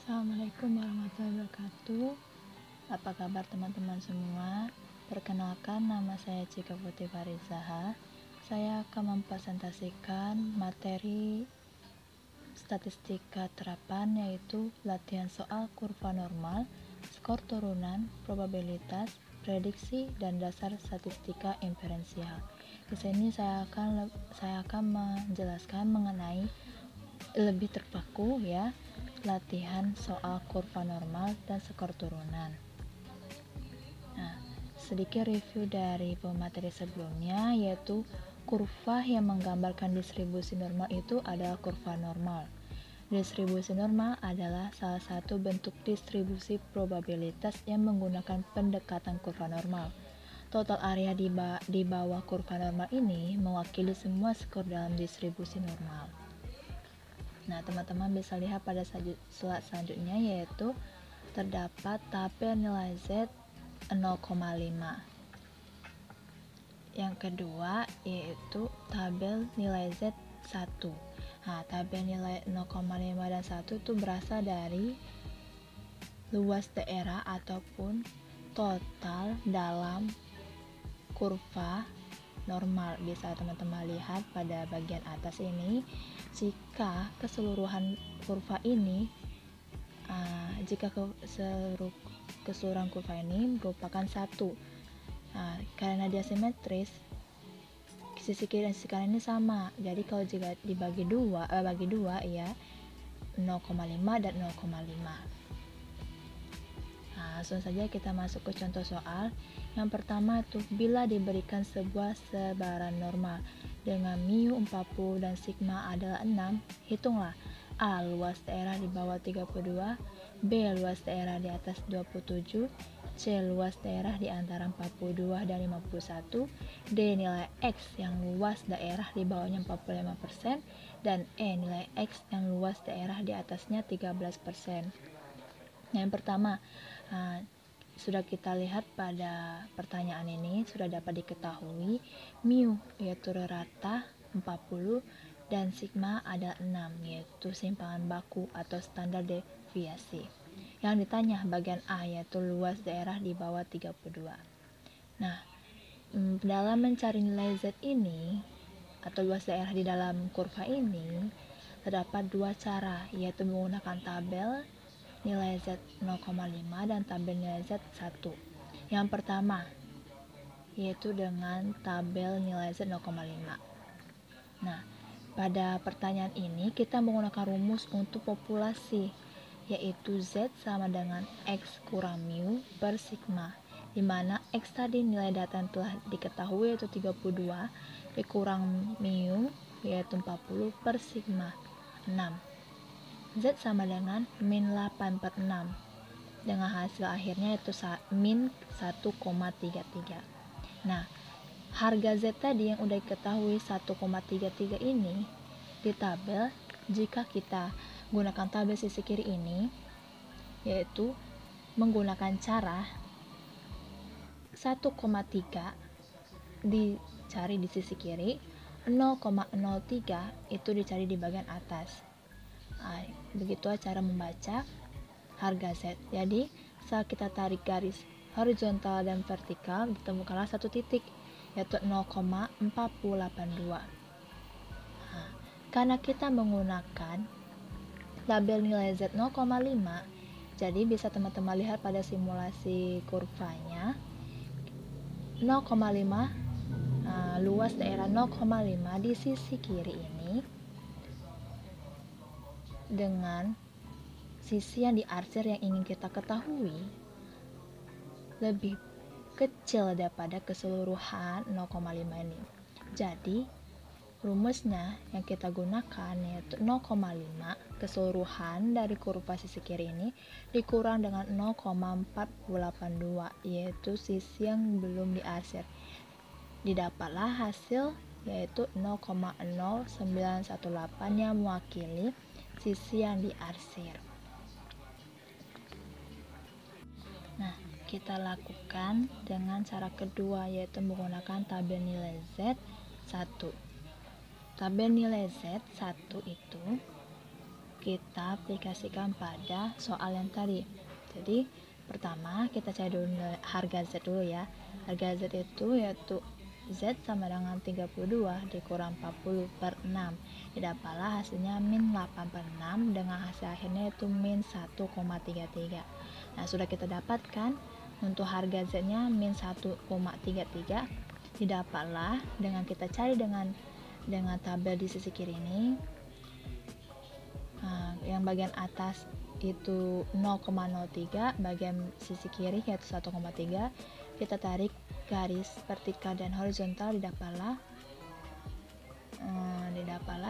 Assalamualaikum warahmatullahi wabarakatuh. Apa kabar teman-teman semua? Perkenalkan, nama saya Cika Putri Farizaha. Saya akan mempresentasikan materi statistika terapan, yaitu latihan soal kurva normal, skor turunan, probabilitas, prediksi, dan dasar statistika inferensial. Di sini saya akan menjelaskan mengenai lebih terpaku ya, latihan soal kurva normal dan skor turunan. Nah, sedikit review dari pemateri sebelumnya, yaitu kurva yang menggambarkan distribusi normal itu adalah kurva normal. Distribusi normal adalah salah satu bentuk distribusi probabilitas yang menggunakan pendekatan kurva normal. Total area di bawah kurva normal ini mewakili semua skor dalam distribusi normal. Nah, teman-teman bisa lihat pada slide selanjutnya, yaitu terdapat tabel nilai Z 0,5. Yang kedua yaitu tabel nilai Z 1. Nah, tabel nilai 0,5 dan 1 itu berasal dari luas daerah ataupun total dalam kurva normal. Bisa teman-teman lihat pada bagian atas ini, jika keseluruhan kurva ini keseluruhan kurva ini merupakan satu. Karena dia simetris, sisi kiri dan sisi kanan ini sama. Jadi kalau jika dibagi bagi dua ya, 0,5 dan 0,5. Langsung saja kita masuk ke contoh soal. Yang pertama tuh, bila diberikan sebuah sebaran normal dengan mu 40 dan sigma adalah 6, hitunglah A. luas daerah di bawah 32, B. luas daerah di atas 27, C. luas daerah di antara 42 dan 51, D. nilai X yang luas daerah di bawahnya 45%, dan E. nilai X yang luas daerah di atasnya 13%. Yang pertama, sudah kita lihat pada pertanyaan ini sudah dapat diketahui mu yaitu rata 40 dan sigma ada 6, yaitu simpangan baku atau standar deviasi. Yang ditanya bagian A yaitu luas daerah di bawah 32. Nah, dalam mencari nilai Z ini atau luas daerah di dalam kurva ini terdapat dua cara, yaitu menggunakan tabel nilai Z 0,5 dan tabel nilai Z 1. Yang pertama yaitu dengan tabel nilai Z 0,5. Nah, pada pertanyaan ini kita menggunakan rumus untuk populasi, yaitu Z sama dengan X kurang mu per sigma, di mana X tadi nilai data yang telah diketahui yaitu 32 dikurang mu yaitu 40 per sigma 6. Z sama dengan min 8/6 dengan hasil akhirnya yaitu min 1,33. Nah, harga Z tadi yang udah diketahui 1,33 ini di tabel, jika kita gunakan tabel sisi kiri ini, yaitu menggunakan cara 1,3 dicari di sisi kiri, 0,03 itu dicari di bagian atas. Begitu cara membaca harga Z. Jadi saat kita tarik garis horizontal dan vertikal, ditemukanlah satu titik yaitu 0,482. Karena kita menggunakan tabel nilai Z 0,5, jadi bisa teman-teman lihat pada simulasi kurvanya 0,5, luas daerah 0,5 di sisi kiri ini dengan sisi yang diarsir yang ingin kita ketahui lebih kecil daripada keseluruhan 0,5 ini. Jadi rumusnya yang kita gunakan yaitu 0,5 keseluruhan dari kurva sisi kiri ini dikurang dengan 0,482, yaitu sisi yang belum diarsir. Didapatlah hasil yaitu 0,0918 yang mewakili sisi yang diarsir. Nah, kita lakukan dengan cara kedua, yaitu menggunakan tabel nilai Z 1. Tabel nilai Z 1 itu kita aplikasikan pada soal yang tadi. Jadi pertama kita cari dulu harga Z dulu ya. Harga Z itu yaitu Z sama dengan 32 dikurang 40 per 6. Didapatlah hasilnya min 8 per 6 dengan hasil akhirnya itu min 1,33. Nah, sudah kita dapatkan untuk harga Z nya min 1,33. Didapatlah dengan kita cari dengan tabel di sisi kiri ini. Nah, yang bagian atas itu 0,03, bagian sisi kiri yaitu 1,3. Kita tarik garis vertikal dan horizontal, didapatlah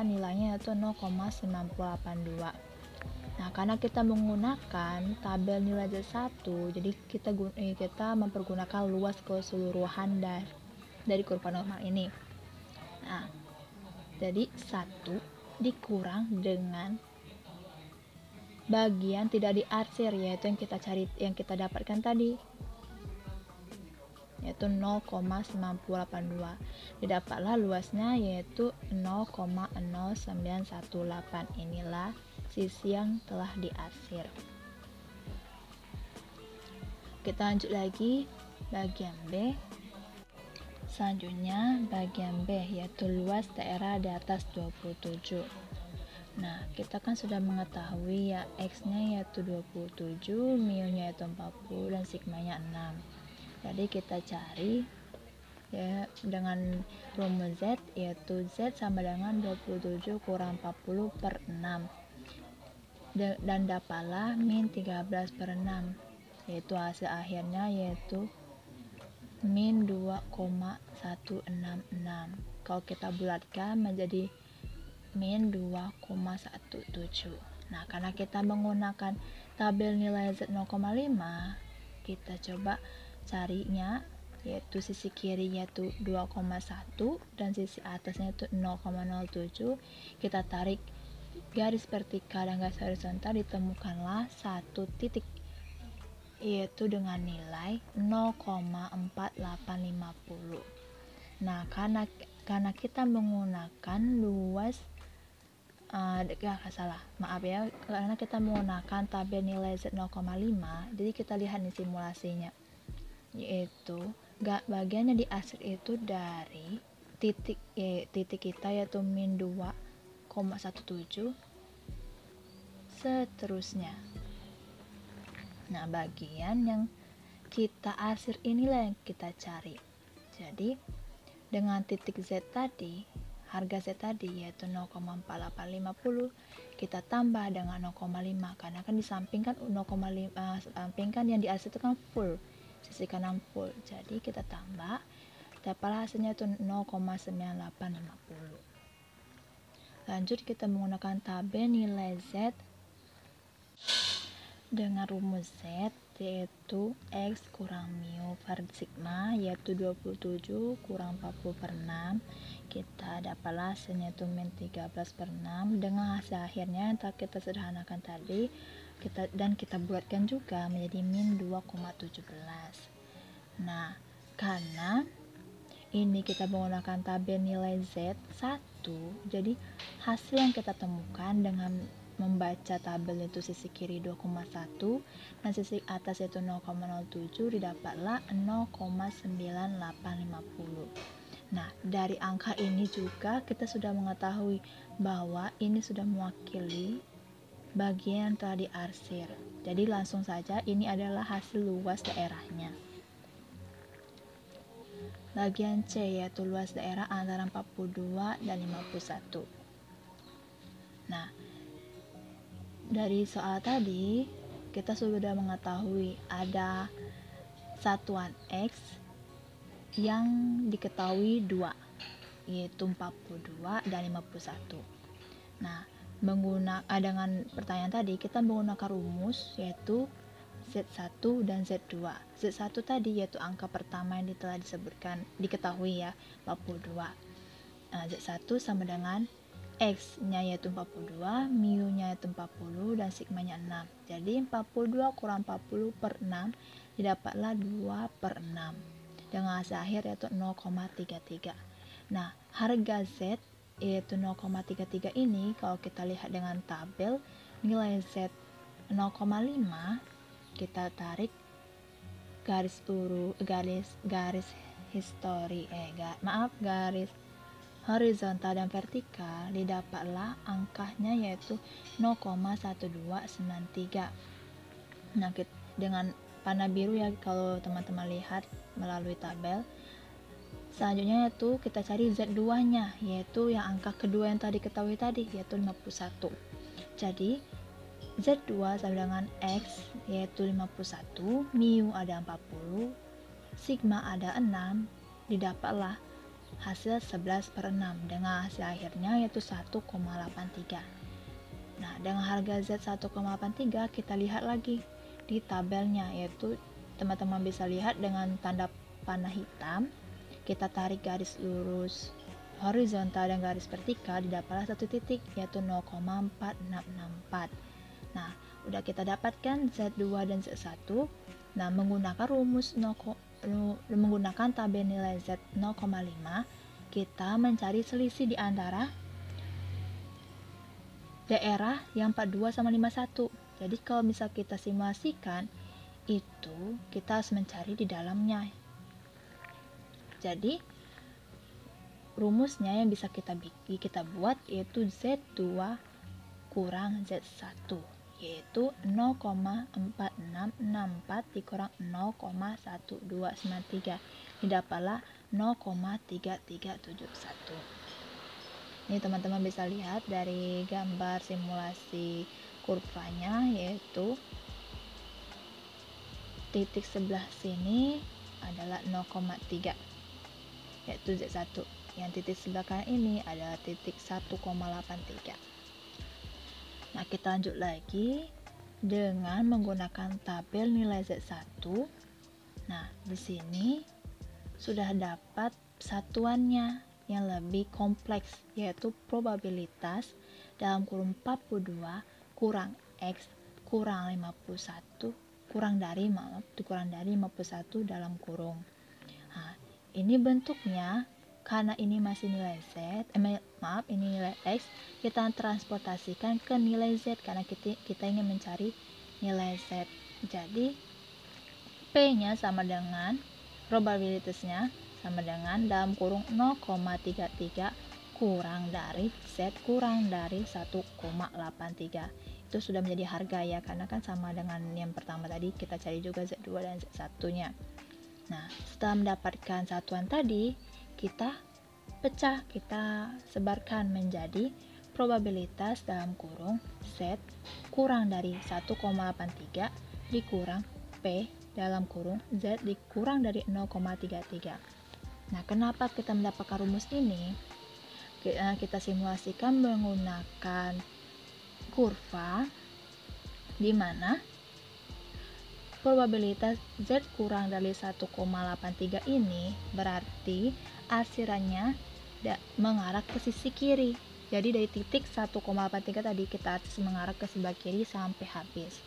nilainya yaitu 0,982. Nah, karena kita menggunakan tabel nilai Z1, jadi kita mempergunakan luas keseluruhan dari kurva normal ini. Nah, jadi 1 dikurang dengan bagian tidak diarsir, yaitu yang kita dapatkan tadi, yaitu 0,982. Didapatlah luasnya yaitu 0,0918. Inilah sisi yang telah diarsir. Kita lanjut lagi bagian B. Selanjutnya bagian B yaitu luas daerah di atas 27. Nah, kita kan sudah mengetahui ya X-nya yaitu 27, mu-nya yaitu 40 dan sigma-nya 6. Jadi kita cari ya dengan rumus Z, yaitu Z sama dengan 27 kurang 40 per 6. Dan dapatlah min 13 per 6, yaitu hasil akhirnya yaitu min 2,166. Kalau kita bulatkan menjadi min 2,17. Nah, karena kita menggunakan tabel nilai Z 0,5, kita coba carinya yaitu sisi kiri yaitu 2,1 dan sisi atasnya itu 0,07. Kita tarik garis vertikal dan garis horizontal, ditemukanlah satu titik yaitu dengan nilai 0,4850. Nah, karena kita menggunakan luas karena kita menggunakan tabel nilai Z 0,5, jadi kita lihat nih simulasinya, yaitu bagian yang diarsir itu dari titik kita yaitu min 2,17 seterusnya. Nah, bagian yang kita arsir inilah yang kita cari. Jadi dengan titik Z tadi, harga Z tadi yaitu 0,4850, kita tambah dengan 0,5 karena kan disampingkan sampingkan yang diarsir itu kan full, sisi kanan full. Jadi kita tambah, dapatlah hasilnya itu 0,9850. Lanjut kita menggunakan tabel nilai Z dengan rumus Z yaitu X kurang mu per sigma yaitu 27 kurang 40 per 6. Kita dapatlah hasilnya itu min 13 per 6 dengan hasil akhirnya yang kita sederhanakan tadi, kita buatkan juga menjadi min 2,17. Nah, karena ini kita menggunakan tabel nilai Z1, jadi hasil yang kita temukan dengan membaca tabel itu sisi kiri 2,1 dan sisi atas yaitu 0,07, didapatlah 0,9850. Nah, dari angka ini juga kita sudah mengetahui bahwa ini sudah mewakili bagian yang telah diarsir. Jadi langsung saja ini adalah hasil luas daerahnya. Bagian C yaitu luas daerah antara 42 dan 51. Nah, dari soal tadi kita sudah mengetahui ada satuan X yang diketahui 2 yaitu 42 dan 51. Nah, dengan pertanyaan tadi kita menggunakan rumus yaitu Z1 dan Z2. Z1 tadi yaitu angka pertama yang telah diketahui ya, 42. Z1 sama dengan X-nya yaitu 42, mu-nya yaitu 40 dan sigma-nya 6. Jadi 42 kurang 40 per 6 didapatlah 2 per 6 dengan hasil akhir yaitu 0,33. Nah, harga Z yaitu 0,33 ini kalau kita lihat dengan tabel nilai Z 0,5, kita tarik garis horizontal dan vertikal, didapatlah angkanya yaitu 0,1293. Nah, dengan panah biru ya kalau teman-teman lihat melalui tabel. Selanjutnya yaitu kita cari Z2-nya, yaitu yang angka kedua yang tadi ketahui tadi, yaitu 51. Jadi Z2 sama dengan X, yaitu 51, mu ada 40, sigma ada 6, didapatlah hasil 11/6 dengan hasil akhirnya yaitu 1,83. Nah, dengan harga Z 1,83 kita lihat lagi di tabelnya, yaitu teman-teman bisa lihat dengan tanda panah hitam. Kita tarik garis lurus horizontal dan garis vertikal, didapatlah satu titik yaitu 0,4664. Nah, udah kita dapatkan Z2 dan Z1. Nah, menggunakan menggunakan tabel nilai Z 0,5, kita mencari selisih di antara daerah yang 42 sama 51. Jadi kalau misal kita simulasikan, itu kita harus mencari di dalamnya. Jadi rumusnya yang bisa kita buat yaitu Z2 kurang Z1, yaitu 0,4664 dikurang 0,1293, didapatlah 0,3371. Ini teman-teman bisa lihat dari gambar simulasi kurvanya, yaitu titik sebelah sini adalah 0,3, yaitu Z1. Yang titik sebelah kanan ini adalah titik 1,83. Nah, kita lanjut lagi dengan menggunakan tabel nilai Z1. Nah, di sini sudah dapat satuannya yang lebih kompleks, yaitu probabilitas dalam kurung 42 kurang X kurang 51 kurang dari 51 dalam kurung. Nah, ini bentuknya karena ini masih nilai Z, ini nilai X, kita transportasikan ke nilai Z karena kita ingin mencari nilai Z. Jadi P-nya sama dengan probabilitasnya sama dengan dalam kurung 0,33 kurang dari Z kurang dari 1,83. Itu sudah menjadi harga ya, karena kan sama dengan yang pertama tadi, kita cari juga Z2 dan Z1-nya. Nah, setelah mendapatkan satuan tadi, kita pecah, kita sebarkan menjadi probabilitas dalam kurung Z kurang dari 1,83 dikurang P dalam kurung Z dikurang dari 0,33. Nah, kenapa kita mendapatkan rumus ini? Kita simulasikan menggunakan kurva di mana probabilitas Z kurang dari 1,83 ini berarti asirannya mengarah ke sisi kiri. Jadi dari titik 1,83 tadi kita mengarah ke sebelah kiri sampai habis.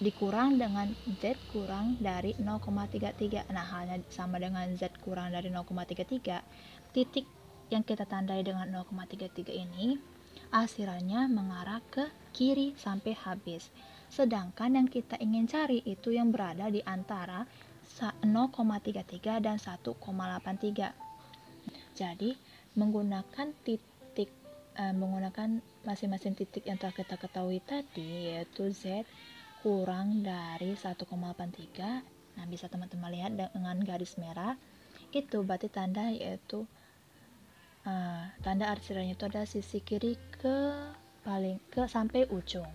Dikurang dengan Z kurang dari 0,33. Nah, halnya sama dengan Z kurang dari 0,33. Titik yang kita tandai dengan 0,33 ini asirannya mengarah ke kiri sampai habis. Sedangkan yang kita ingin cari itu yang berada di antara 0,33 dan 1,83. Jadi menggunakan masing-masing titik yang telah kita ketahui tadi, yaitu Z kurang dari 1,83. Nah, bisa teman-teman lihat dengan garis merah, itu berarti tanda yaitu tanda arsirannya itu ada sisi kiri ke sampai ujung.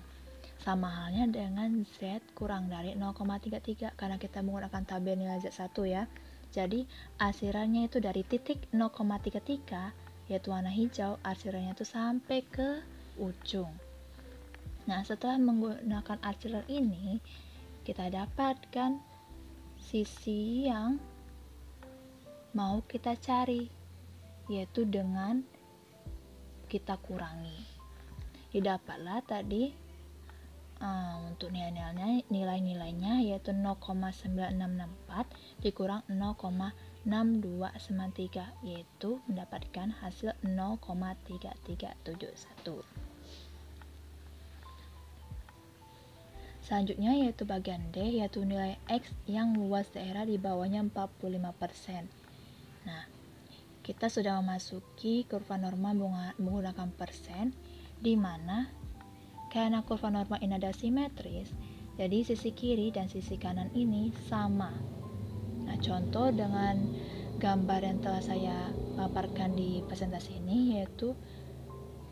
Sama halnya dengan Z kurang dari 0,33 karena kita menggunakan tabel nilai Z1 ya. Jadi arsirannya itu dari titik 0,33 yaitu warna hijau, arsirannya itu sampai ke ujung. Nah, setelah menggunakan arsiran ini, kita dapatkan sisi yang mau kita cari, yaitu dengan kita kurangi. Didapatlah tadi untuk nilai-nilainya yaitu 0,9664 dikurang 0,6293, yaitu mendapatkan hasil 0,3371. Selanjutnya yaitu bagian D, yaitu nilai X yang luas daerah di bawahnya 45%. Nah, kita sudah memasuki kurva norma menggunakan persen, di mana karena kurva norma ini ada simetris, jadi sisi kiri dan sisi kanan ini sama. Nah, contoh dengan gambar yang telah saya paparkan di presentasi ini, yaitu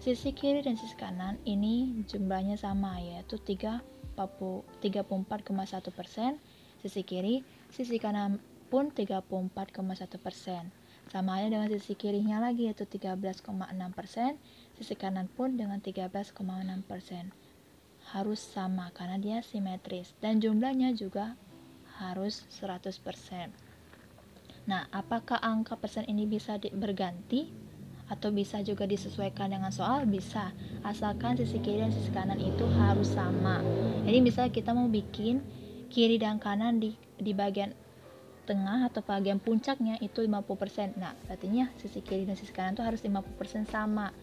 sisi kiri dan sisi kanan ini jumlahnya sama, yaitu 34,1%. Sisi kiri, sisi kanan pun 34,1%. Sama halnya dengan sisi kirinya lagi, yaitu 13,6%. Sisi kanan pun dengan 13,6%. Harus sama karena dia simetris. Dan jumlahnya juga harus 100%. Nah, apakah angka persen ini bisa berganti? Atau bisa juga disesuaikan dengan soal? Bisa, asalkan sisi kiri dan sisi kanan itu harus sama. Jadi misalnya kita mau bikin kiri dan kanan di bagian tengah atau bagian puncaknya itu 50%. Nah, artinya sisi kiri dan sisi kanan itu harus 50% sama,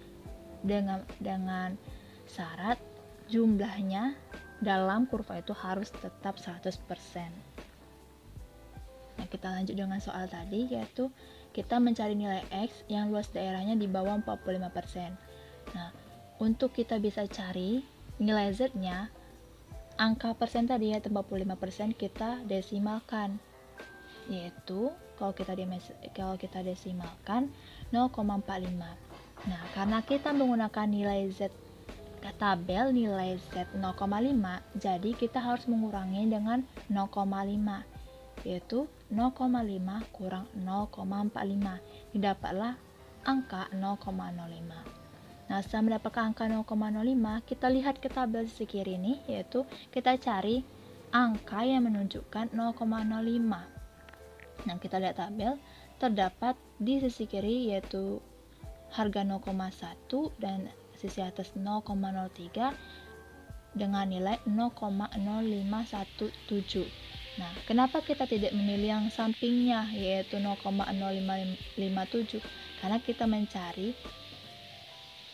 dengan syarat jumlahnya dalam kurva itu harus tetap 100%. Nah, kita lanjut dengan soal tadi, yaitu kita mencari nilai X yang luas daerahnya di bawah 45%. Nah, untuk kita bisa cari nilai Z-nya, angka persen tadi yaitu 45% kita desimalkan. Yaitu kalau kita desimalkan 0,45. Nah, karena kita menggunakan nilai Z tabel nilai Z 0,5, jadi kita harus mengurangi dengan 0,5. Yaitu 0,5 kurang 0,45, didapatlah angka 0,05. Nah, setelah mendapatkan angka 0,05, kita lihat ke tabel sisi kiri ini, yaitu kita cari angka yang menunjukkan 0,05. Nah, kita lihat tabel, terdapat di sisi kiri yaitu harga 0,1 dan sisi atas 0,03 dengan nilai 0,0517. Nah, kenapa kita tidak memilih yang sampingnya yaitu 0,0557? Karena kita mencari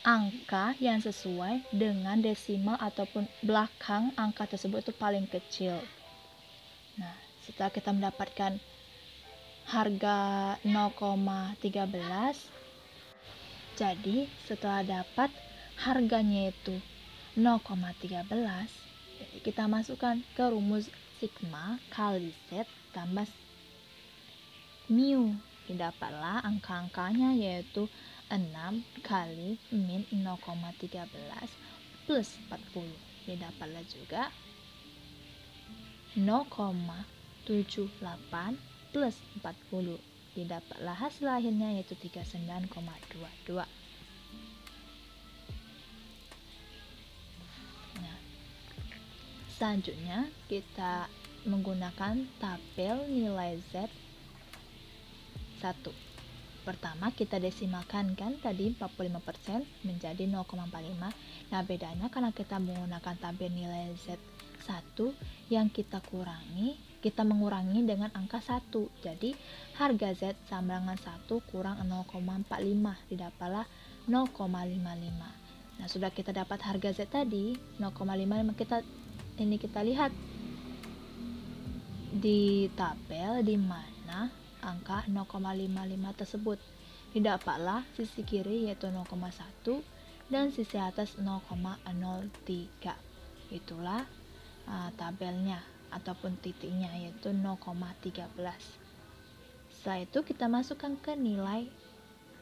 angka yang sesuai dengan desimal ataupun belakang angka tersebut itu paling kecil. Nah, setelah kita mendapatkan harga 0,13, jadi setelah dapat harganya itu 0,13, jadi kita masukkan ke rumus sigma kali Z tambah mu, didapatlah angka-angkanya yaitu 6 kali min 0,13 plus 40, didapatlah juga 0,78 plus 40, didapatlah hasil akhirnya yaitu 39,22. Selanjutnya kita menggunakan tabel nilai Z 1. Pertama kita desimalkan kan tadi 45% menjadi 0,45. Nah, bedanya karena kita menggunakan tabel nilai Z 1 yang kita mengurangi dengan angka 1. Jadi harga Z sama dengan 1 kurang 0,45, didapatlah 0,55. Nah, sudah kita dapat harga Z tadi 0,55, kita lihat di tabel di mana angka 0,55 tersebut, didapatlah sisi kiri yaitu 0,1 dan sisi atas 0,03. Itulah tabelnya ataupun titiknya yaitu 0,13. Setelah itu kita masukkan ke nilai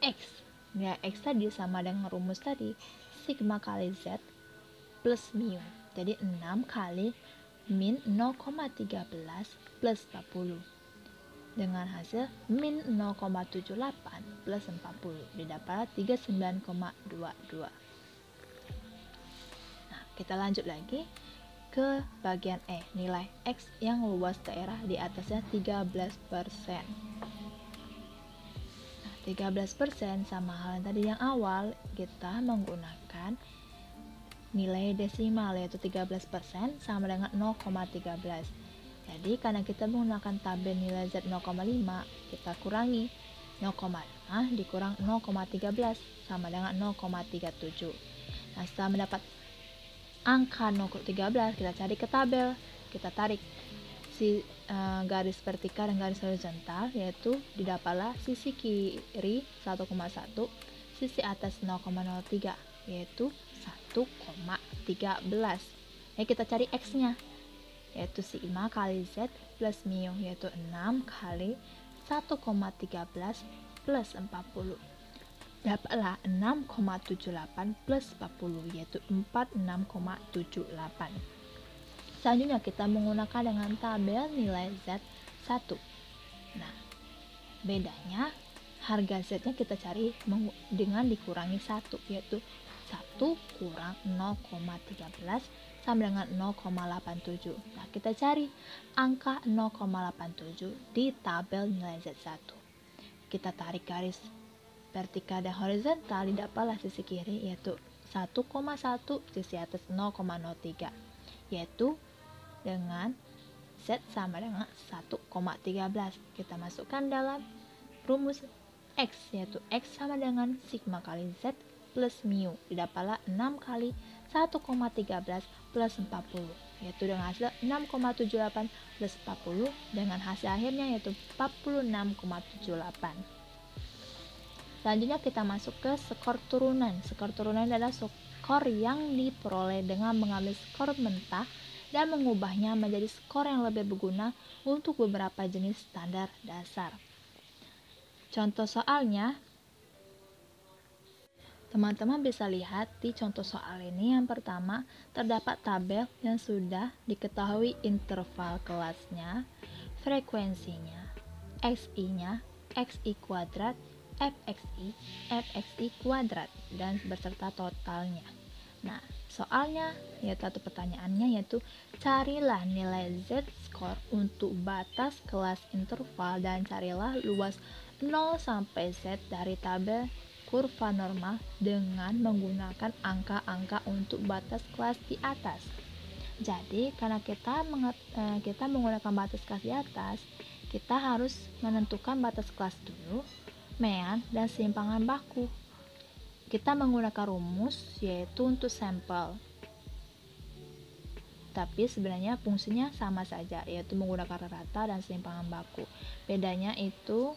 X. Nilai X tadi sama dengan rumus tadi, sigma kali Z plus mu. Jadi 6 kali min 0,13 plus 40 dengan hasil min 0,78 plus 40, didapat 39,22. Nah, kita lanjut lagi ke bagian E, nilai X yang luas daerah di atasnya 13%. Nah, 13% sama hal tadi yang awal, kita menggunakan nilai desimal yaitu 13% sama dengan 0,13. Jadi karena kita menggunakan tabel nilai Z 0,5, kita kurangi 0,5 dikurang 0,13 sama dengan 0,37. Nah, setelah mendapat angka 0,13 kita cari ke tabel. Kita tarik si garis vertikal dan garis horizontal, yaitu didapatlah sisi kiri 1,1, sisi atas 0,03, yaitu 1,13. Ya, kita cari X nya, yaitu sigma kali Z plus mu, yaitu 6 kali 1,13 plus 40. Dapatlah 6,78 plus 40, yaitu 46,78. Selanjutnya kita menggunakan dengan tabel nilai Z1. Nah, bedanya harga Z-nya kita cari dengan dikurangi 1, yaitu 1 kurang 0,13 sama dengan 0,87. Nah, kita cari angka 0,87 di tabel nilai Z1. Kita tarik garis vertikal dan horizontal, didapatlah sisi kiri yaitu 1,1, sisi atas 0,03, yaitu dengan Z sama dengan 1,13. Kita masukkan dalam rumus X, yaitu X sama dengan sigma kali Z plus mu, didapatlah 6 kali 1,13 plus 40, yaitu dengan hasil 6,78 plus 40, dengan hasil akhirnya yaitu 46,78. Selanjutnya kita masuk ke skor turunan. Skor turunan adalah skor yang diperoleh dengan mengambil skor mentah dan mengubahnya menjadi skor yang lebih berguna untuk beberapa jenis standar dasar. Contoh soalnya, teman-teman bisa lihat di contoh soal ini. Yang pertama, terdapat tabel yang sudah diketahui interval kelasnya, frekuensinya, XI-nya, XI kuadrat, fxi kuadrat, dan beserta totalnya. Nah, soalnya yaitu atau pertanyaannya yaitu carilah nilai z-score untuk batas kelas interval dan carilah luas 0 sampai z dari tabel kurva normal dengan menggunakan angka-angka untuk batas kelas di atas. Jadi karena kita menggunakan batas kelas di atas, kita harus menentukan batas kelas dulu, mean, dan simpangan baku. Kita menggunakan rumus yaitu untuk sampel, tapi sebenarnya fungsinya sama saja, yaitu menggunakan rata dan simpangan baku. Bedanya itu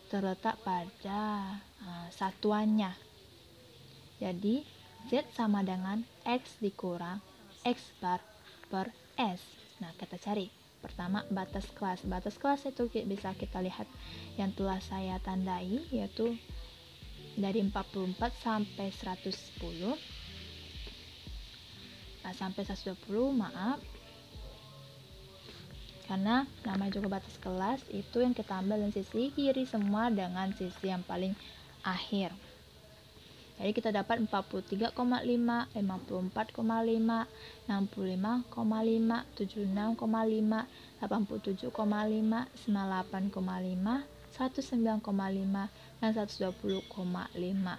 terletak pada satuannya. Jadi Z sama dengan X dikurang X bar per S. Nah, kita cari pertama batas kelas. Batas kelas itu bisa kita lihat yang telah saya tandai, yaitu dari 44 sampai 110. Sampai 120, maaf. Karena namanya juga batas kelas, itu yang kita ambil dari sisi kiri semua dengan sisi yang paling akhir. Jadi kita dapat 43,5, 54,5, 65,5, 76,5, 87,5, 98,5, 98,5, 109,5, dan 120,5.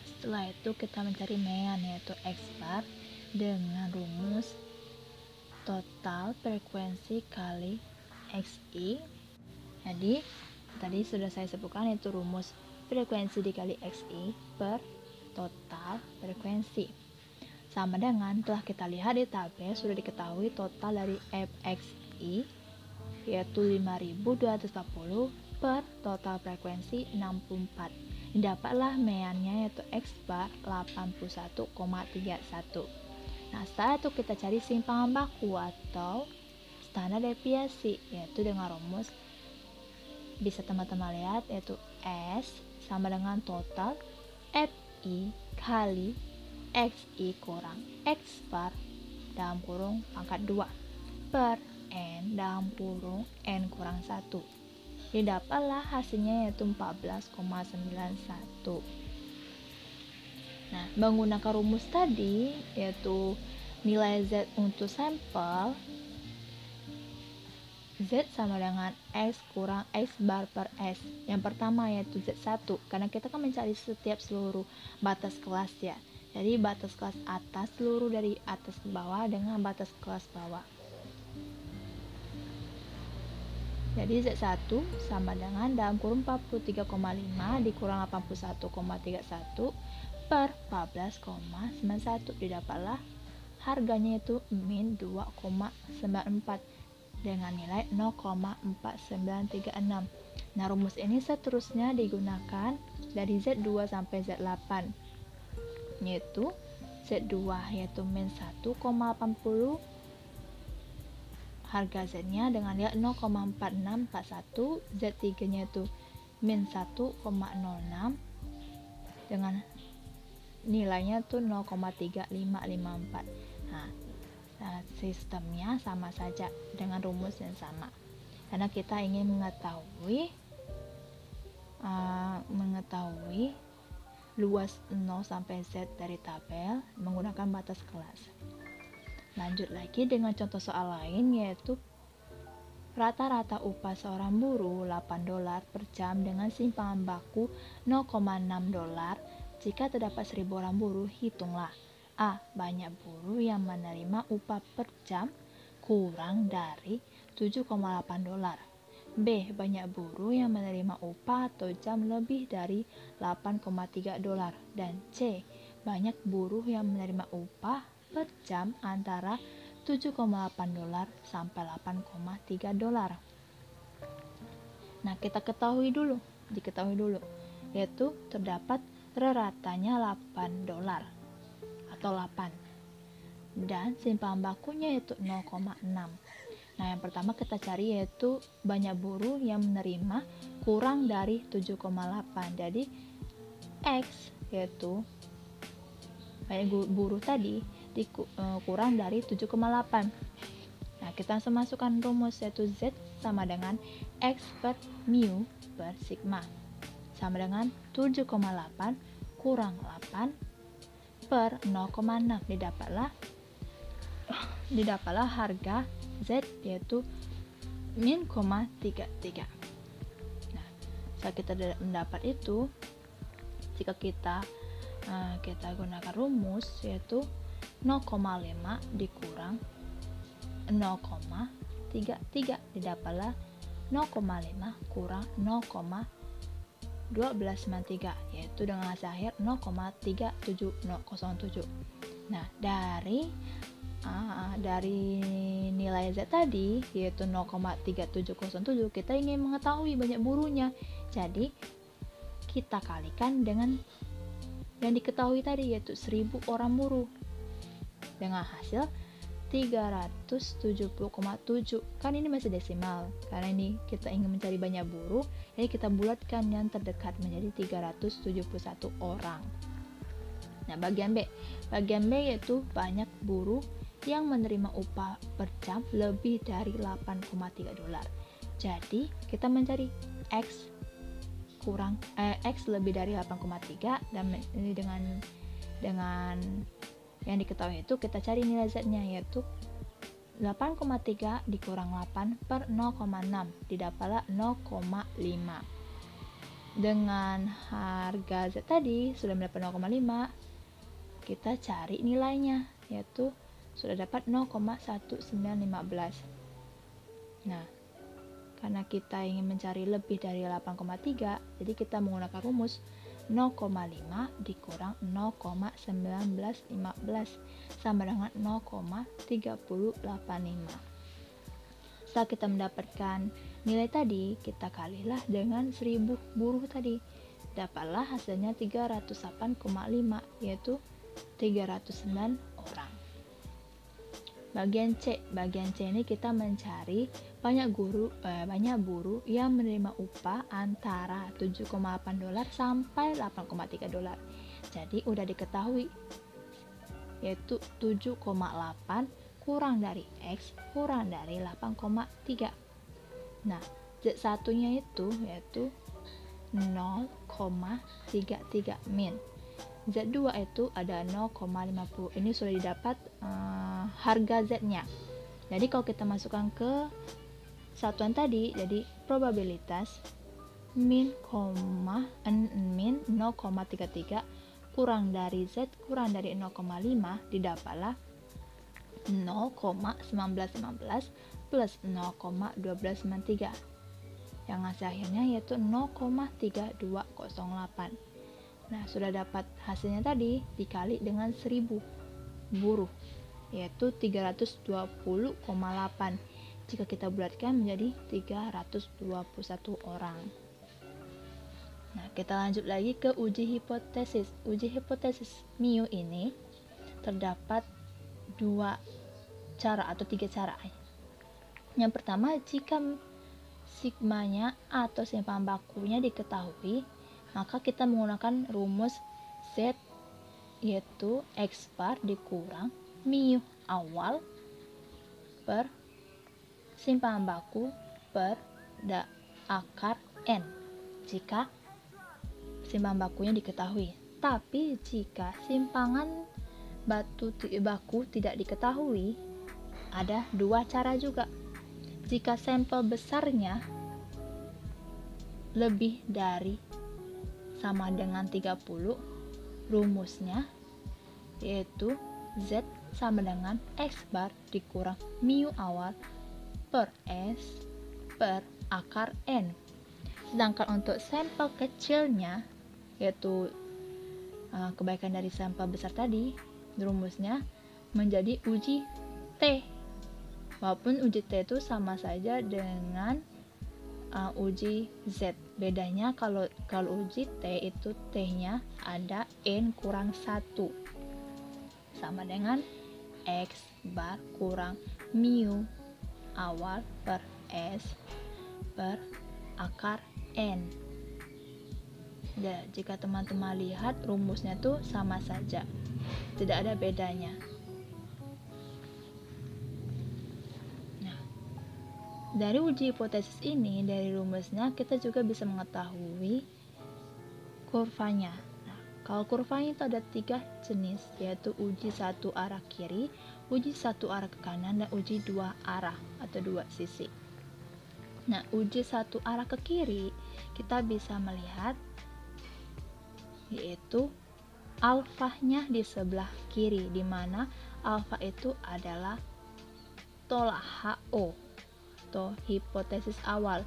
Setelah itu kita mencari mean, yaitu X bar dengan rumus total frekuensi kali XI. Jadi tadi sudah saya sebutkan, yaitu rumus frekuensi dikali XI per total frekuensi sama dengan, telah kita lihat di tabel, sudah diketahui total dari fxi yaitu 5240 per total frekuensi 64. Didapatlah meannya yaitu X bar 81,31. Nah, setelah itu kita cari simpangan baku atau standar deviasi, yaitu dengan rumus bisa teman-teman lihat, yaitu S sama dengan total FI kali XI kurang X bar dalam kurung pangkat 2 per N dalam kurung N kurang 1. Didapatlah hasilnya yaitu 14,91. Nah, menggunakan rumus tadi, yaitu nilai Z untuk sampel, Z sama dengan X kurang X bar per S. Yang pertama yaitu Z1, karena kita kan mencari setiap seluruh batas kelas ya. Jadi batas kelas atas, seluruh dari atas ke bawah dengan batas kelas bawah. Jadi Z1 sama dengan dalam kurung 43,5 dikurang 81,31 per 14,91. Didapatlah harganya itu min 2,94 dengan nilai 0,4936. Nah, rumus ini seterusnya digunakan dari Z2 sampai Z8, yaitu Z2 yaitu min 1,80, harga Z-nya dengan nilai 0,4641, Z3-nya itu min 1,06 dengan nilainya tuh 0,3554. Nah, sistemnya sama saja dengan rumus yang sama. Karena kita ingin mengetahui luas 0 sampai Z dari tabel menggunakan batas kelas. Lanjut lagi dengan contoh soal lain, yaitu rata-rata upah seorang buruh $8 per jam dengan simpangan baku $0,6. Jika terdapat 1000 orang buruh, hitunglah A. Banyak buruh yang menerima upah per jam kurang dari $7,8. B. Banyak buruh yang menerima upah atau jam lebih dari $8,3. Dan C. Banyak buruh yang menerima upah per jam antara $7,8 sampai $8,3. Nah, diketahui dulu, yaitu terdapat ratanya $8 atau 8 dan simpangan bakunya yaitu 0,6. Nah, yang pertama kita cari yaitu banyak buruh yang menerima kurang dari 7,8. Jadi X yaitu banyak buruh tadi kurang dari 7,8. Nah, kita langsung masukkan rumus, yaitu Z sama dengan X per mu per sigma sama dengan 7,8 kurang 8 per 0,6. Didapatlah harga Z yaitu min 0,33. Nah, saat kita mendapat itu, jika kita gunakan rumus yaitu 0,5 dikurang 0,33, didapatlah 0,5 kurang 0,1293, yaitu dengan hasil akhir 0,3707. Nah, dari nilai Z tadi yaitu 0,3707, kita ingin mengetahui banyak buruhnya. Jadi kita kalikan dengan yang diketahui tadi yaitu 1000 orang buruh dengan hasil 370,7. Kan ini masih desimal, karena ini kita ingin mencari banyak buruh, jadi kita bulatkan yang terdekat menjadi 371 orang. Nah, bagian B yaitu banyak buruh yang menerima upah per jam lebih dari $8,3. Jadi kita mencari X lebih dari 8,3, dan ini dengan yang diketahui itu kita cari nilai Z-nya yaitu 8,3 dikurang 8 per 0,6, didapatlah 0,5. Dengan harga Z tadi sudah mendapat 0,5, kita cari nilainya yaitu sudah dapat 0,1915. Nah, karena kita ingin mencari lebih dari 8,3, jadi kita menggunakan rumus 0,5 dikurang 0,1915 sama dengan 0,3085. Setelah kita mendapatkan nilai tadi, kita kalilah dengan 1000 buruh tadi. Dapatlah hasilnya 308,5, yaitu 309 orang. Bagian C ini kita mencari banyak buruh yang menerima upah antara $7,8 sampai $8,3. Jadi udah diketahui yaitu 7,8 kurang dari X kurang dari 8,3. Nah, Z1-nya itu yaitu 0,33 min. Z2 itu ada 0,50. Ini sudah didapat harga Z-nya. Jadi kalau kita masukkan ke satuan tadi, jadi probabilitas min 0,33 kurang dari Z kurang dari 0,5, didapatlah 0,1915 plus 0,1293, yang hasil akhirnya yaitu 0,3208. Nah, sudah dapat hasilnya tadi dikali dengan 1000 buruh. yaitu 320,8. Jika kita bulatkan menjadi 321 orang. Nah, kita lanjut lagi ke uji hipotesis. Uji hipotesis mu ini terdapat 2 cara atau 3 cara. Yang pertama, jika sigmanya atau simpangan bakunya diketahui, maka kita menggunakan rumus Z, yaitu X bar dikurang mu awal per simpangan baku per akar N jika simpangan bakunya diketahui. Tapi jika simpangan baku tidak diketahui, ada 2 cara juga. Jika sampel besarnya lebih dari sama dengan 30, rumusnya yaitu Z sama dengan X bar dikurang mu awal per S per akar N. Sedangkan untuk sampel kecilnya, yaitu kebaikan dari sampel besar tadi, rumusnya menjadi uji T. Walaupun uji T itu sama saja dengan uji Z. Bedanya kalau uji T itu T-nya ada N kurang 1. Sama dengan X bar kurang mu awal per S per akar N. Jika teman-teman lihat rumusnya tuh sama saja, tidak ada bedanya. Nah, dari uji hipotesis ini, dari rumusnya kita juga bisa mengetahui kurvanya. Nah, kalau kurvanya itu ada 3 jenis, yaitu uji 1 arah kiri, uji 1 arah ke kanan, dan uji 2 arah atau 2 sisi. Nah, uji 1 arah ke kiri kita bisa melihat yaitu alfanya di sebelah kiri, di mana alfa itu adalah tolak HO atau hipotesis awal.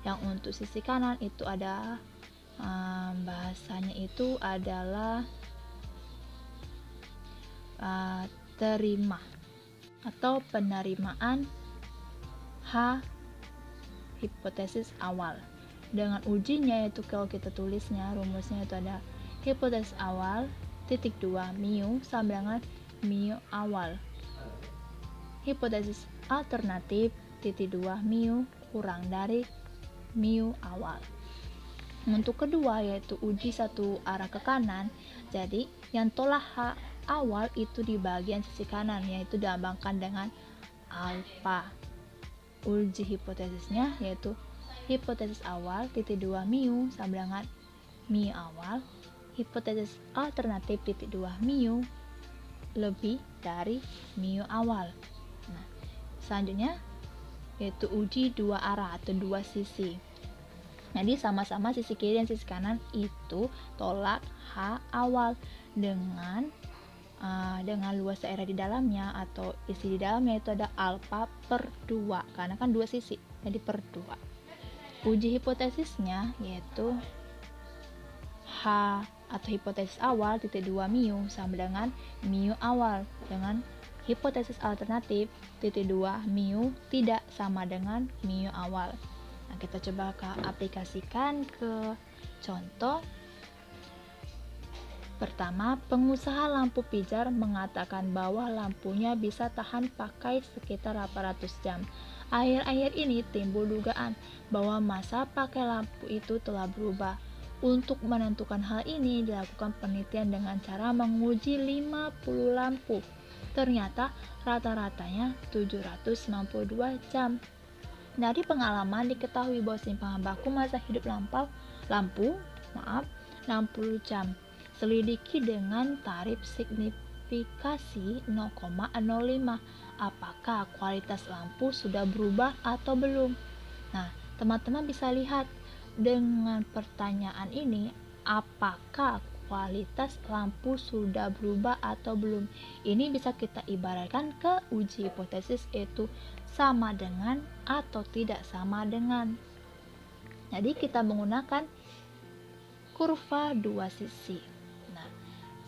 Yang untuk sisi kanan itu ada bahasanya itu adalah terima atau penerimaan H hipotesis awal. Dengan ujinya yaitu kalau kita tulisnya rumusnya itu ada hipotesis awal titik 2 mu sama dengan mu awal. Hipotesis alternatif titik 2 mu kurang dari mu awal. Untuk kedua yaitu uji 1 arah ke kanan, jadi yang tolak H awal itu di bagian sisi kanan, yaitu dilambangkan dengan alfa. Uji hipotesisnya yaitu hipotesis awal titik 2 mu sama dengan mu awal. Hipotesis alternatif titik 2 mu lebih dari mu awal. Nah, selanjutnya yaitu uji 2 arah atau 2 sisi. Jadi sama-sama sisi kiri dan sisi kanan itu tolak H awal dengan luas daerah di dalamnya atau isi di dalamnya itu ada alfa per 2 karena kan 2 sisi, jadi per 2. Uji hipotesisnya yaitu H atau hipotesis awal titik 2 mu sama dengan mu awal, dengan hipotesis alternatif titik 2 mu tidak sama dengan mu awal. Nah, kita coba aplikasikan ke contoh. Pertama, pengusaha lampu pijar mengatakan bahwa lampunya bisa tahan pakai sekitar 800 jam. Akhir-akhir ini timbul dugaan bahwa masa pakai lampu itu telah berubah. Untuk menentukan hal ini dilakukan penelitian dengan cara menguji 50 lampu. Ternyata rata-ratanya 792 jam. Dari pengalaman diketahui bahwa simpangan baku masa hidup lampu 60 jam. Selidiki dengan tarif signifikasi 0,05. Apakah kualitas lampu sudah berubah atau belum? Nah, teman-teman bisa lihat dengan pertanyaan ini, apakah kualitas lampu sudah berubah atau belum? Ini bisa kita ibaratkan ke uji hipotesis, yaitu sama dengan atau tidak sama dengan. Jadi kita menggunakan kurva 2 sisi. Nah,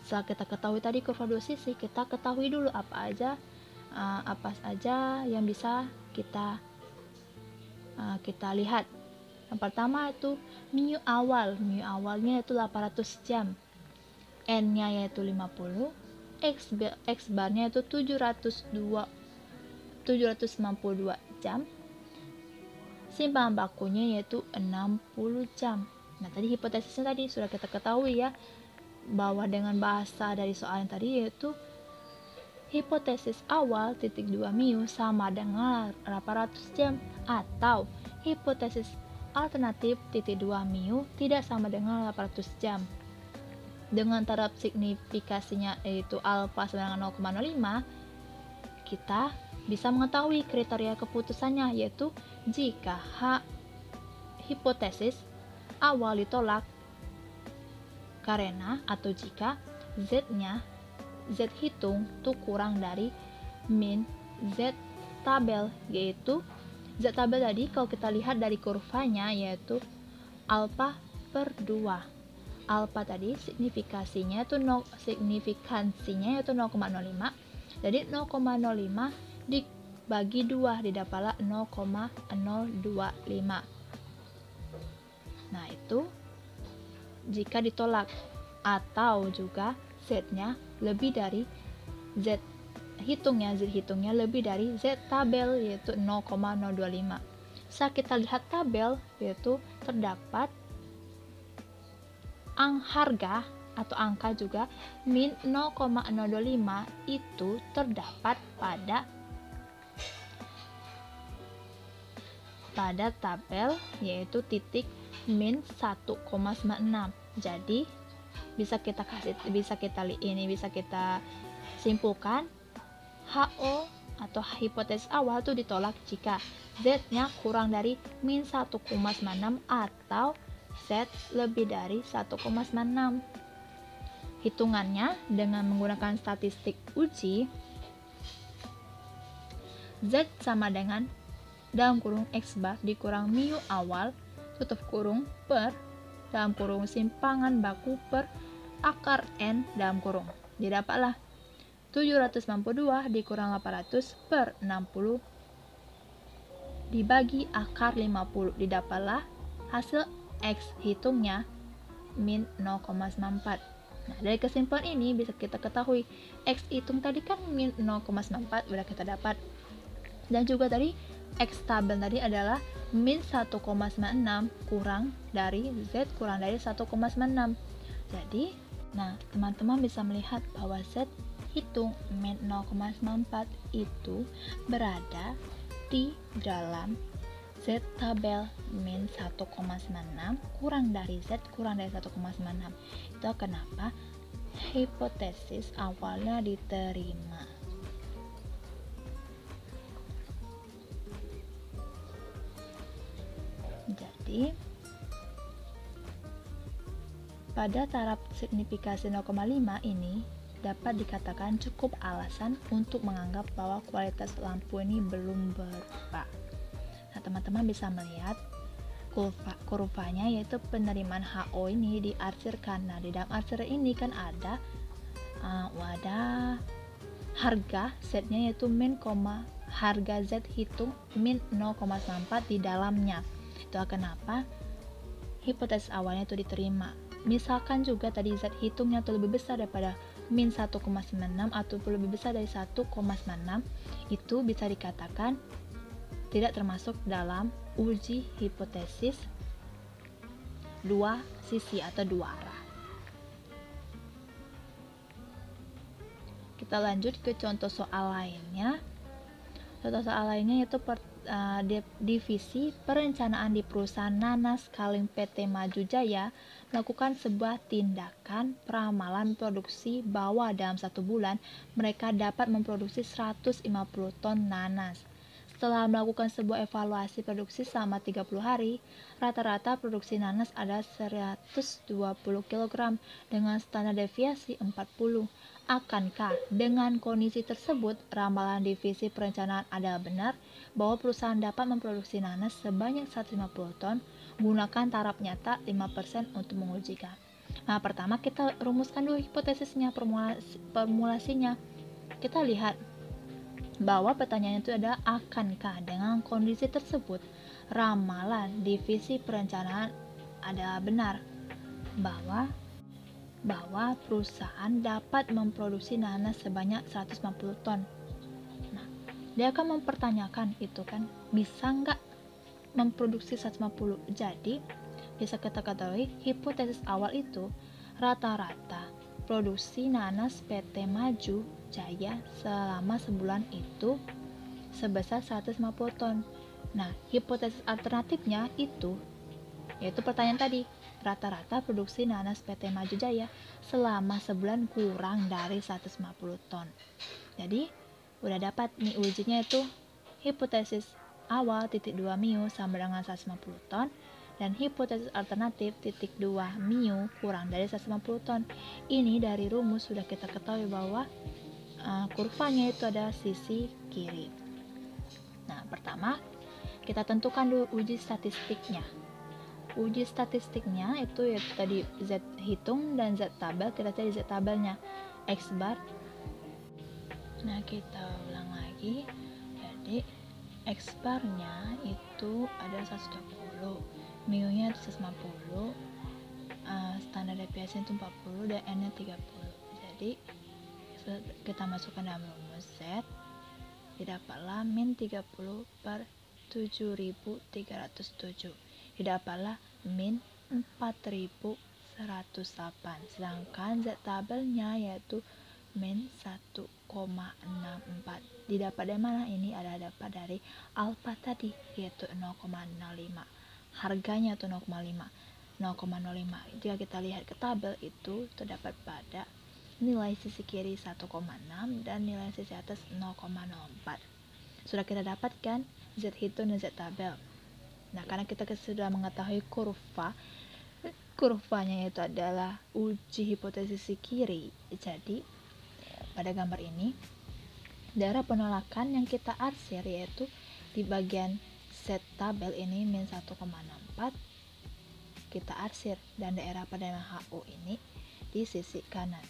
setelah kita ketahui tadi kurva 2 sisi, kita ketahui dulu apa aja apa saja yang bisa kita lihat. Yang pertama itu mu awal. Mu awalnya itu 800 jam. N-nya yaitu 50. X barnya itu 792 jam. Simpangan bakunya yaitu 60 jam. Nah, tadi hipotesisnya tadi sudah kita ketahui ya, bahwa dengan bahasa dari soal yang tadi yaitu hipotesis awal titik 2 mu sama dengan 800 jam, atau hipotesis alternatif titik 2 mu tidak sama dengan 800 jam. Dengan taraf signifikasinya yaitu alfa sama dengan 0,05, kita bisa mengetahui kriteria keputusannya, yaitu jika hipotesis awal ditolak karena atau jika Z hitung itu kurang dari min Z tabel, yaitu Z tabel tadi kalau kita lihat dari kurvanya yaitu alfa per 2. Alfa tadi signifikansinya yaitu 0,05. Jadi 0,05 dibagi 2 didapatlah 0,025. Nah, itu jika ditolak, atau juga Z-nya lebih dari Z hitungnya lebih dari Z tabel yaitu 0,025. Saat kita lihat tabel yaitu terdapat harga atau angka juga min 0,025 itu terdapat pada tabel yaitu titik min 1,96. Jadi bisa kita simpulkan HO atau hipotesis awal itu ditolak jika Z-nya kurang dari min 1,96 atau Z lebih dari 1,96. Hitungannya dengan menggunakan statistik uji, Z sama dengan dalam kurung X bar dikurang mu awal tutup kurung per dalam kurung simpangan baku per akar N dalam kurung. Didapatlah 792 dikurang 800 per 60 dibagi akar 50. Didapatlah hasil X hitungnya min 0,94. Nah, dari kesimpulan ini bisa kita ketahui X hitung tadi kan min 0,94 udah kita dapat. Dan juga tadi X tabel tadi adalah min 1,96 kurang dari Z kurang dari 1,96. Jadi, nah, teman-teman bisa melihat bahwa Z hitung min 0,94 itu berada di dalam Z tabel min 1,96 kurang dari Z kurang dari 1,96. Itu kenapa hipotesis awalnya diterima. Jadi pada taraf signifikasi 0,5 ini dapat dikatakan cukup alasan untuk menganggap bahwa kualitas lampu ini belum berubah. Nah, teman-teman bisa melihat kurvanya yaitu penerimaan HO ini diarsirkan. Nah, di dalam arsir ini kan ada harga Z-nya yaitu min, harga Z hitung min 0,94 di dalamnya. Itu kenapa hipotesis awalnya itu diterima. Misalkan juga tadi Z hitungnya itu lebih besar daripada min 1,96 atau lebih besar dari 1,96, itu bisa dikatakan tidak termasuk dalam uji hipotesis dua sisi atau dua arah. Kita lanjut ke contoh soal lainnya. Contoh soal lainnya yaitu divisi perencanaan di perusahaan Nanas Kaleng PT Maju Jaya melakukan sebuah tindakan peramalan produksi bahwa dalam 1 bulan mereka dapat memproduksi 150 ton nanas. Setelah melakukan sebuah evaluasi produksi selama 30 hari, rata-rata produksi nanas adalah 120 kg dengan standar deviasi 40. Akankah dengan kondisi tersebut ramalan divisi perencanaan adalah benar bahwa perusahaan dapat memproduksi nanas sebanyak 150 ton menggunakan taraf nyata 5% untuk mengujikan? Nah, pertama kita rumuskan dulu hipotesisnya, formulasinya. Kita lihat bahwa pertanyaannya itu adalah akankah dengan kondisi tersebut ramalan divisi perencanaan adalah benar bahwa perusahaan dapat memproduksi nanas sebanyak 150 ton. Nah, dia akan mempertanyakan itu kan, bisa nggak memproduksi 150. Jadi, bisa kita ketahui hipotesis awal itu rata-rata produksi nanas PT Maju Jaya selama sebulan itu sebesar 150 ton. Nah, hipotesis alternatifnya itu yaitu pertanyaan tadi, rata-rata produksi nanas PT Maju Jaya selama sebulan kurang dari 150 ton. Jadi, udah dapat nih ujinya itu hipotesis awal titik 2 mu sama dengan 150 ton dan hipotesis alternatif titik 2 mu kurang dari 150 ton. Ini dari rumus sudah kita ketahui bahwa kurvanya itu ada sisi kiri. Nah, pertama kita tentukan dulu uji statistiknya. Uji statistiknya itu yaitu tadi Z hitung dan Z tabel. Kita cari Z tabelnya X bar. Nah, kita ulang lagi. Jadi X barnya itu ada 120, mu nya 150, standar deviasi itu 40 dan N nya 30. Jadi kita masukkan dalam rumus Z, didapatlah min 30 per 7.307, didapatlah min 4.108. Sedangkan Z tabelnya yaitu min 1,64. Didapat dari mana? Ini ada dapat dari alfa tadi yaitu 0,05. Harganya itu 0,05. Jika kita lihat ke tabel itu terdapat pada nilai sisi kiri 1,6 dan nilai sisi atas 0,04. Sudah kita dapatkan Z hitung dan Z tabel. Nah, karena kita sudah mengetahui kurvanya itu adalah uji hipotesis sisi kiri. Jadi, pada gambar ini, daerah penolakan yang kita arsir yaitu di bagian Z tabel ini min 1,64 kita arsir, dan daerah pada HO ini di sisi kanan.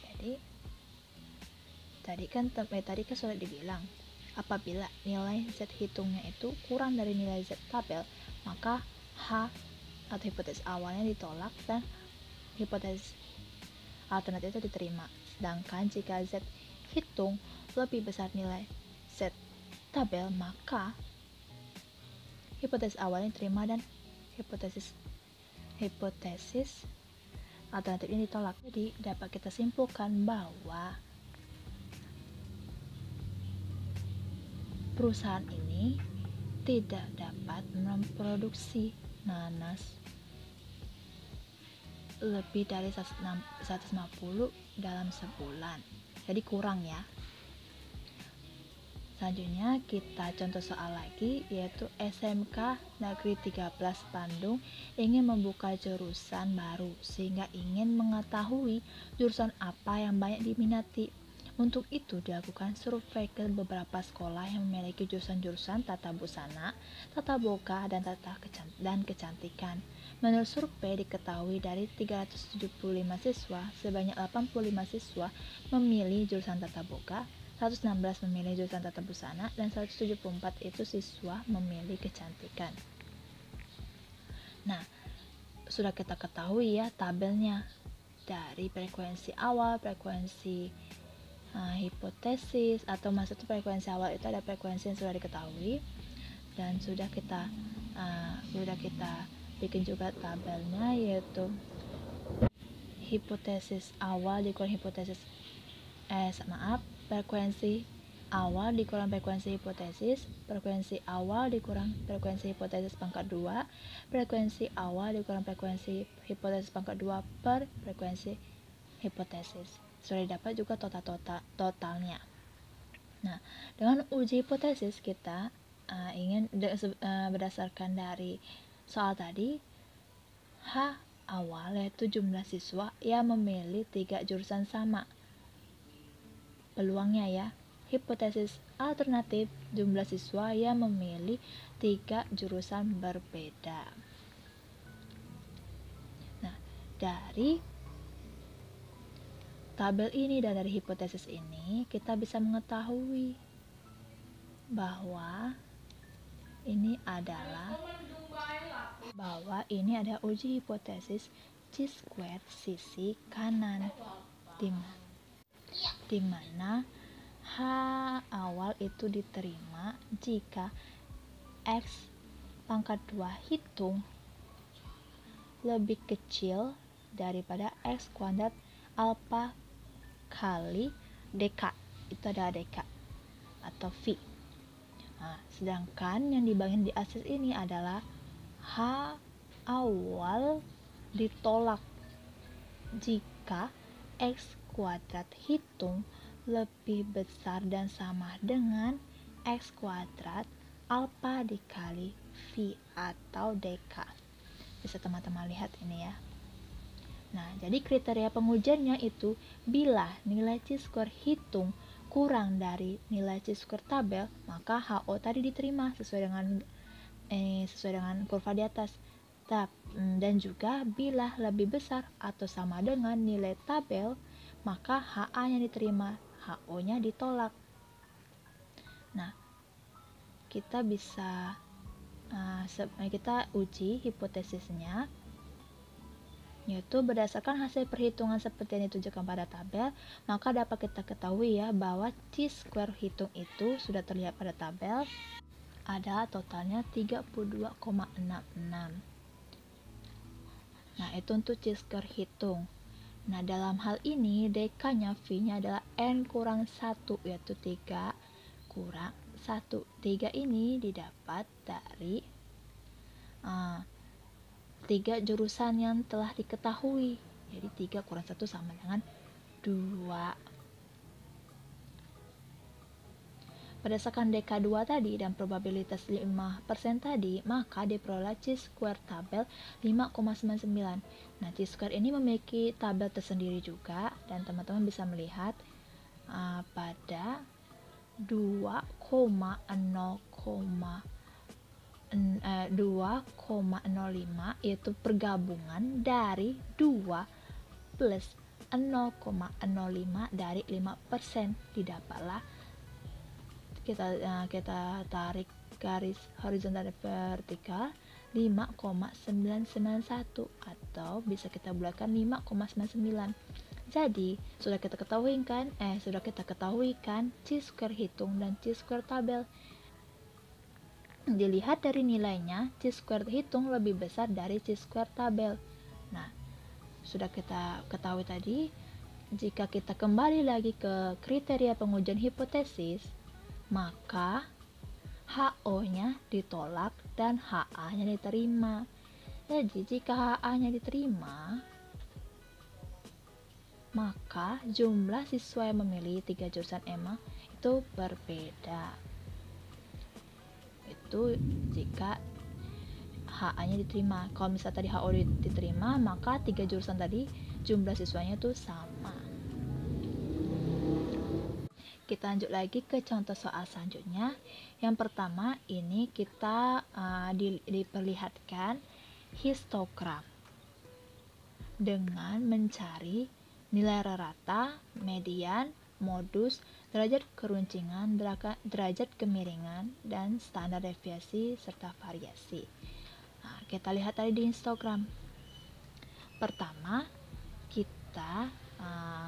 Jadi tadi kan sudah dibilang apabila nilai Z hitungnya itu kurang dari nilai Z tabel, maka H atau hipotesis awalnya ditolak dan hipotesis alternatif itu diterima. Sedangkan jika Z hitung lebih besar nilai Z tabel, maka hipotesis awalnya diterima dan hipotesis alternatifnya ditolak. Jadi dapat kita simpulkan bahwa perusahaan ini tidak dapat memproduksi nanas lebih dari 150 dalam sebulan. Jadi kurang ya. Selanjutnya kita contoh soal lagi, yaitu SMK Negeri 13 Bandung ingin membuka jurusan baru sehingga ingin mengetahui jurusan apa yang banyak diminati. Untuk itu dilakukan survei ke beberapa sekolah yang memiliki jurusan-jurusan tata busana, tata boga, dan kecantikan. Menurut survei diketahui dari 375 siswa, sebanyak 85 siswa memilih jurusan tata boga, 116 memilih jurusan tata busana, dan 174 itu siswa memilih kecantikan. Nah, sudah kita ketahui ya tabelnya dari frekuensi awal, frekuensi hipotesis, atau maksudnya frekuensi awal itu ada frekuensi yang sudah diketahui dan sudah kita bikin juga tabelnya, yaitu hipotesis awal dikurang frekuensi awal dikurang frekuensi awal dikurang frekuensi hipotesis pangkat 2, frekuensi awal dikurang frekuensi hipotesis pangkat 2 per frekuensi hipotesis. Sudah dapat juga totalnya. Nah, dengan uji hipotesis kita ingin berdasarkan dari soal tadi, H awal yaitu jumlah siswa yang memilih 3 jurusan sama. Peluangnya ya, hipotesis alternatif jumlah siswa yang memilih 3 jurusan berbeda. Nah, dari tabel ini dan dari hipotesis ini kita bisa mengetahui bahwa ini ada uji hipotesis chi-square sisi kanan, di mana H awal itu diterima jika X pangkat 2 hitung lebih kecil daripada X kuadrat alpha kali dk, itu adalah dk atau V. Nah, sedangkan yang dibagian di atas ini adalah H awal ditolak jika X kuadrat hitung lebih besar dan sama dengan X kuadrat alpha dikali V atau dk. Bisa teman-teman lihat ini ya. Nah, jadi kriteria pengujiannya itu bila nilai chi-square hitung kurang dari nilai chi-square tabel, maka HO tadi diterima sesuai dengan kurva di atas. Dan juga bila lebih besar atau sama dengan nilai tabel, maka HA-nya diterima, HO-nya ditolak. Nah, kita bisa kita uji hipotesisnya, yaitu berdasarkan hasil perhitungan seperti yang ditunjukkan pada tabel, maka dapat kita ketahui ya bahwa chi-square hitung itu sudah terlihat pada tabel ada totalnya 32,66. Nah, itu untuk chi-square hitung. Nah, dalam hal ini dk-nya V-nya adalah n kurang 1, yaitu 3 kurang 1. 3 ini didapat dari 3 jurusan yang telah diketahui. Jadi 3 kurang 1 sama dengan 2. Berdasarkan DK2 tadi dan probabilitas 5% tadi, maka diperoleh chi-square tabel 5,99. Nah, chi-square ini memiliki tabel tersendiri juga, dan teman-teman bisa melihat pada 2,05 yaitu pergabungan dari 2 plus 0,05 dari 5%, didapatlah kita tarik garis horizontal dan vertikal 5,991 atau bisa kita bulatkan 5,99. Jadi sudah kita ketahui kan chi-square hitung dan chi-square tabel. Dilihat dari nilainya, chi-square hitung lebih besar dari chi-square tabel. Nah, sudah kita ketahui tadi, jika kita kembali lagi ke kriteria pengujian hipotesis, maka HO-nya ditolak dan HA-nya diterima. Jadi jika HA-nya diterima, maka jumlah siswa yang memilih 3 jurusan EMA itu berbeda. Itu jika HA-nya diterima. Kalau misalnya tadi HO diterima, maka 3 jurusan tadi jumlah siswanya itu sama. Kita lanjut lagi ke contoh soal selanjutnya. Yang pertama ini kita diperlihatkan histogram dengan mencari nilai rata, median, modus, derajat keruncingan, derajat kemiringan, dan standar deviasi serta variasi. Nah, kita lihat tadi di histogram. Pertama,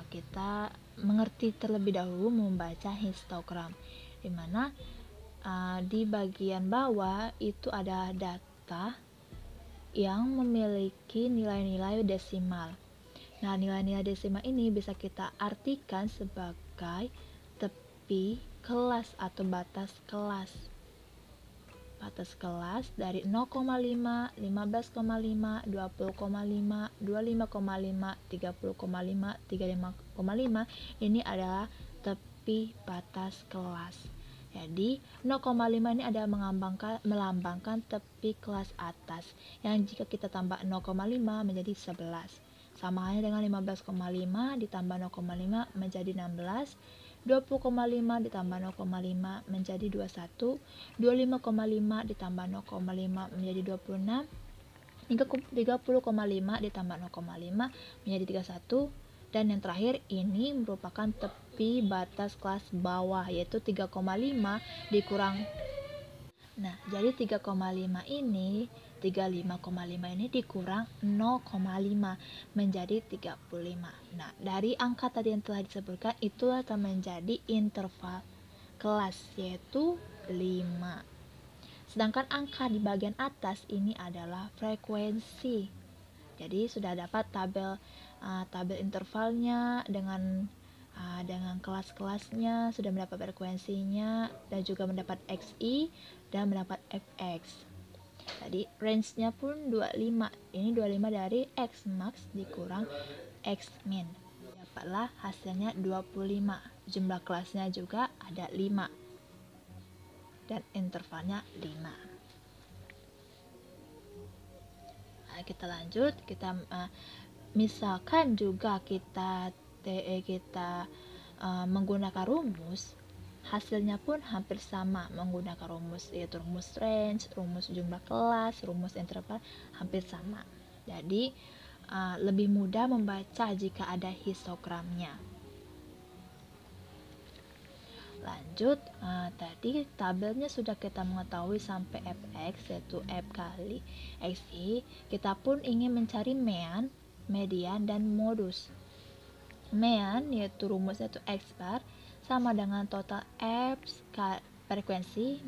kita mengerti terlebih dahulu membaca histogram, di mana di bagian bawah itu ada data yang memiliki nilai-nilai desimal. Nah, nilai-nilai desimal ini bisa kita artikan sebagai tepi kelas atau batas kelas. Batas kelas dari 0,5, 15,5, 20,5, 25,5, 30,5, 35,5 ini adalah tepi batas kelas. Jadi 0,5 ini adalah melambangkan tepi kelas atas, yang jika kita tambah 0,5 menjadi 11. Sama halnya dengan 15,5 ditambah 0,5 menjadi 16, 20,5 ditambah 0,5 menjadi 21, 25,5 ditambah 0,5 menjadi 26, 30,5 ditambah 0,5 menjadi 31, Dan yang terakhir ini merupakan tepi batas kelas bawah, yaitu 3,5 dikurang. Nah, jadi 3,5 ini 35,5 ini dikurang 0,5 menjadi 35. Nah, dari angka tadi yang telah disebutkan itulah akan menjadi interval kelas, yaitu 5. Sedangkan angka di bagian atas ini adalah frekuensi. Jadi sudah dapat tabel intervalnya dengan kelas-kelasnya, sudah mendapat frekuensinya dan juga mendapat XI dan mendapat Fx. Tadi range-nya pun 25. Ini 25 dari X max dikurang X min. Dapatlah hasilnya 25. Jumlah kelasnya juga ada 5. Dan intervalnya 5. Nah, kita lanjut, misalkan juga kita menggunakan rumus, hasilnya pun hampir sama menggunakan rumus, yaitu rumus range, rumus jumlah kelas, rumus interval, hampir sama. Jadi lebih mudah membaca jika ada histogramnya. Lanjut, tadi tabelnya sudah kita mengetahui sampai Fx, yaitu F kali Xi. Kita pun ingin mencari mean, median, dan modus. Mean yaitu rumusnya itu X bar sama dengan total F frekuensi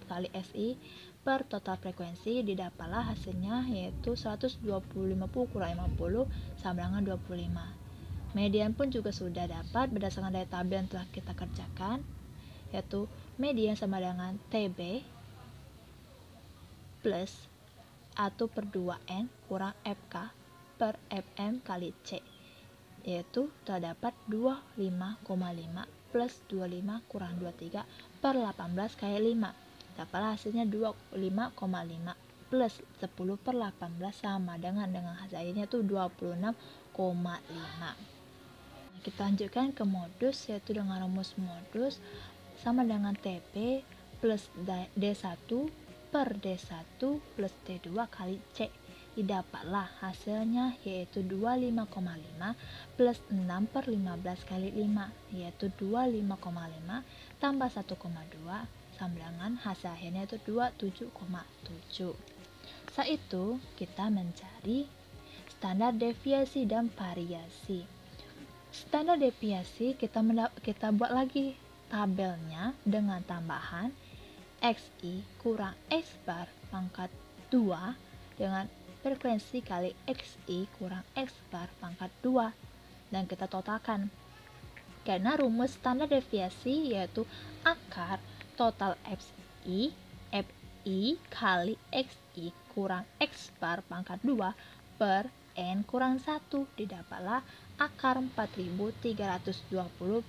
kali Si per total frekuensi, didapatlah hasilnya yaitu 150 kurang 50 sama dengan 25. Median pun juga sudah dapat berdasarkan dari tabel yang telah kita kerjakan, yaitu median sama dengan TB plus atau per 2N kurang FK per FM kali C, yaitu terdapat 25,5 plus 25 kurang 23 per 18 kali 5. Dapatlah hasilnya 25,5 plus 10 per 18 sama dengan hasilnya itu 26,5. Kita lanjutkan ke modus, yaitu dengan rumus modus sama dengan TP plus D1 per D1 plus D2 kali C. Didapatlah hasilnya yaitu 25,5 plus 6 per 15 kali 5, yaitu 25,5 tambah 1,2 sama dengan hasil akhirnya itu 27,7. Setelah itu kita mencari standar deviasi dan variasi. Standar deviasi kita buat lagi tabelnya dengan tambahan Xi kurang X bar pangkat 2 dengan frekuensi kali Xi kurang X bar pangkat 2, dan kita totalkan. Karena rumus standar deviasi yaitu akar total Fi kali Xi kurang X bar pangkat 2 per N kurang 1, didapatlah akar 4320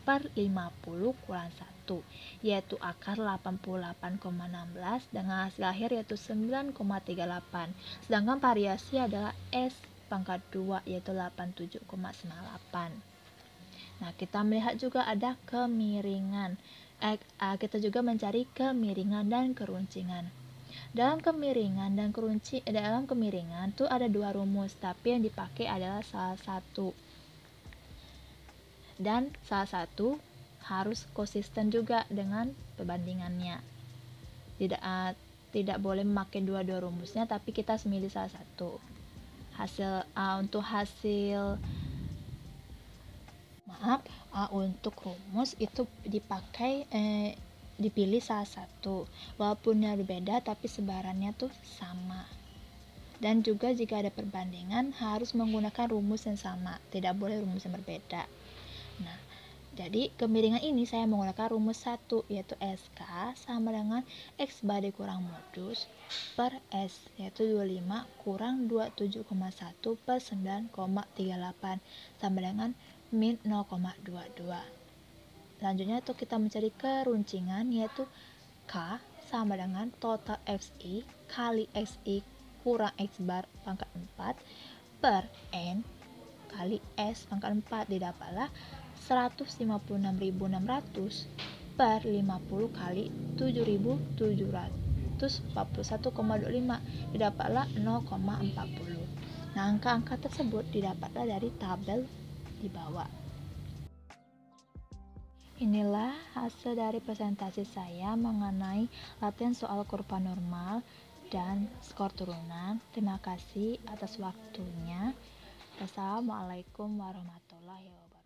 per 50 kurang 1, yaitu akar 88,16 dengan hasil akhir yaitu 9,38. Sedangkan variasi adalah S pangkat 2 yaitu 87,98. Nah, kita melihat juga ada kemiringan. Kita juga mencari kemiringan dan keruncingan. Dalam kemiringan tuh ada dua rumus, tapi yang dipakai adalah salah satu. Dan salah satu harus konsisten juga dengan perbandingannya. Tidak boleh memakai dua rumusnya, tapi kita memilih salah satu. Untuk rumus itu dipilih salah satu, walaupun berbeda tapi sebarannya tuh sama. Dan juga jika ada perbandingan harus menggunakan rumus yang sama, tidak boleh rumus yang berbeda. Nah, jadi kemiringan ini saya menggunakan rumus 1, yaitu SK sama dengan X bar dikurang modus per S, yaitu 25 kurang 27,1 per 9,38 sama dengan min 0,22. Selanjutnya itu kita mencari keruncingan, yaitu K sama dengan total Xi kali Xi kurang X bar pangkat 4 per N kali S pangkat 4, didapatlah 156.600 per 50 kali 7.741,25, didapatlah 0,40. Nah, angka-angka tersebut didapatlah dari tabel dibawa. Inilah hasil dari presentasi saya mengenai latihan soal kurva normal dan skor turunan. Terima kasih atas waktunya. Wassalamualaikum warahmatullahi wabarakatuh.